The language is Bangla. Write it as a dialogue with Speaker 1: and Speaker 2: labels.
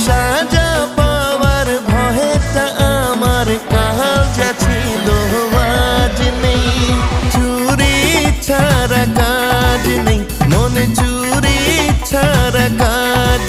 Speaker 1: সাজা পাওয়ার ভয়টা আমার কাল যা ছিল আজ নেই। চুরি ছাড়া কাজ নেই, মনে চুরি ছাড়া কাজ